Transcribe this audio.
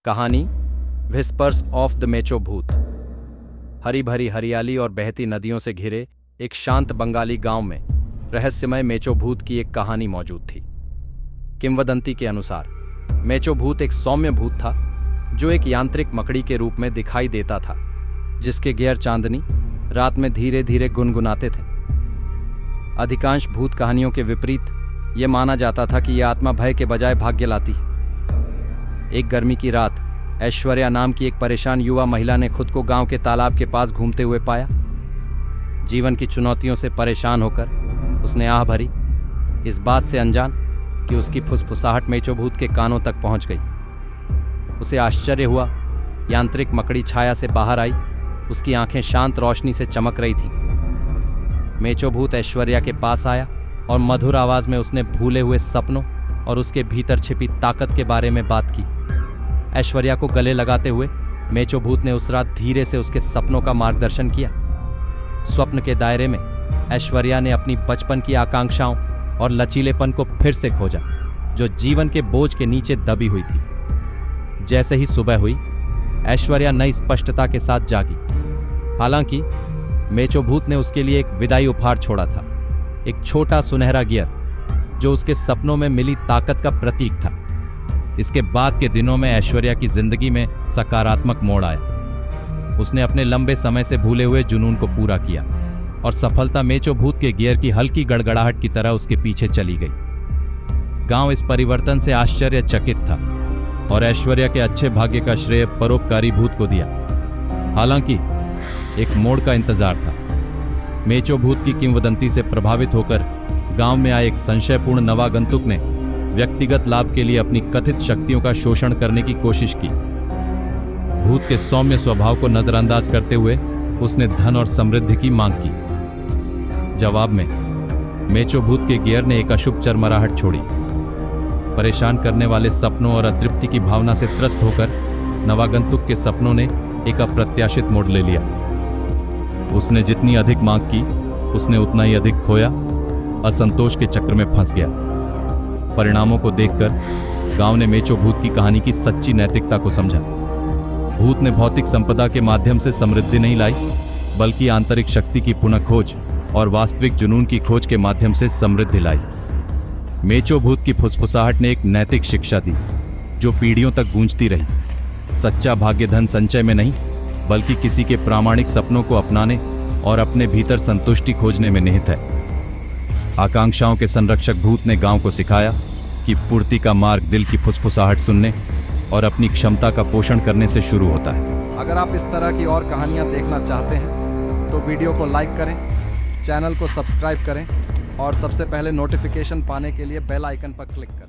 कहानी whispers of the मेचो भूत। हरी भरी हरियाली और बहती नदियों से घिरे एक शांत बंगाली गांव में रहस्यमय मेचो भूत की एक कहानी मौजूद थी। किंवदंती के अनुसार मेचो भूत एक सौम्य भूत था जो एक यांत्रिक मकड़ी के रूप में दिखाई देता था, जिसके गियर चांदनी रात में धीरे धीरे गुनगुनाते थे। अधिकांश भूत कहानियों के विपरीत यह माना जाता था कि यह आत्मा भय के बजाय भाग्य लाती है। एक गर्मी की रात ऐश्वर्या नाम की एक परेशान युवा महिला ने खुद को गांव के तालाब के पास घूमते हुए पाया। जीवन की चुनौतियों से परेशान होकर उसने आह भरी, इस बात से अनजान कि उसकी फुसफुसाहट मेचो भूत के कानों तक पहुंच गई। उसे आश्चर्य हुआ, यांत्रिक मकड़ी छाया से बाहर आई, उसकी आंखें शांत रोशनी से चमक रही थीं। मेचो भूत ऐश्वर्या के पास आया और मधुर आवाज में उसने भूले हुए सपनों और उसके भीतर छिपी ताकत के बारे में बात की। ऐश्वर्या को गले लगाते हुए मेचो भूत ने उस रात धीरे से उसके सपनों का मार्गदर्शन किया। स्वप्न के दायरे में ऐश्वर्या ने अपनी बचपन की आकांक्षाओं और लचीलेपन को फिर से खोजा, जो जीवन के बोझ के नीचे दबी हुई थी। जैसे ही सुबह हुई, ऐश्वर्या नई स्पष्टता के साथ जागी। हालांकि मेचो भूत ने उसके लिए एक विदाई उपहार छोड़ा था, एक छोटा सुनहरा गियर जो उसके सपनों में मिली ताकत का प्रतीक था। इसके बाद के दिनों में ऐश्वर्या की जिंदगी में सकारात्मक मोड़ आया। उसने अपने लंबे समय से भूले हुए जुनून को पूरा किया और सफलता मेचो भूत के गियर की हल्की गड़गड़ाहट की तरह उसके पीछे चली गई। गांव इस परिवर्तन से आश्चर्यचकित था और ऐश्वर्या के अच्छे भाग्य का श्रेय परोपकारी भूत को दिया। हालांकि एक मोड़ का इंतजार था। मेचो भूत की किंवदंती से प्रभावित होकर गांव में आए एक संशयपूर्ण नवागंतुक ने व्यक्तिगत लाभ के लिए अपनी कथित शक्तियों का शोषण करने की कोशिश की। भूत के सौम्य स्वभाव को नजरअंदाज करते हुए उसने धन और समृद्धि की मांग की। जवाब में मेचो भूत के गियर ने एक अशुभ चरमराहट छोड़ी। परेशान करने वाले सपनों और अतृप्ति की भावना से त्रस्त होकर नवागंतुक के सपनों ने एक अप्रत्याशित मोड़ ले लिया। उसने जितनी अधिक मांग की, उसने उतना ही अधिक खोया, असंतोष के चक्र में फंस गया। परिणामों को देखकर गांव ने मेचो भूत की कहानी की सच्ची नैतिकता को समझा। भूत ने भौतिक संपदा के माध्यम से समृद्धि नहीं लाई, बल्कि आंतरिक शक्ति की पुनः खोज और वास्तविक जुनून की खोज के माध्यम से समृद्धि लाई। मेचो भूत की फुसफुसाहट ने एक नैतिक शिक्षा दी जो पीढ़ियों तक गूंजती रही। सच्चा भाग्य धन संचय में नहीं, बल्कि किसी के प्रामाणिक सपनों को अपनाने और अपने भीतर संतुष्टि खोजने में निहित है। आकांक्षाओं के संरक्षक भूत ने गांव को सिखाया कि पूर्ति का मार्ग दिल की फुसफुसाहट सुनने और अपनी क्षमता का पोषण करने से शुरू होता है। अगर आप इस तरह की और कहानियां देखना चाहते हैं तो वीडियो को लाइक करें, चैनल को सब्सक्राइब करें और सबसे पहले नोटिफिकेशन पाने के लिए बेल आइकन पर क्लिक करें।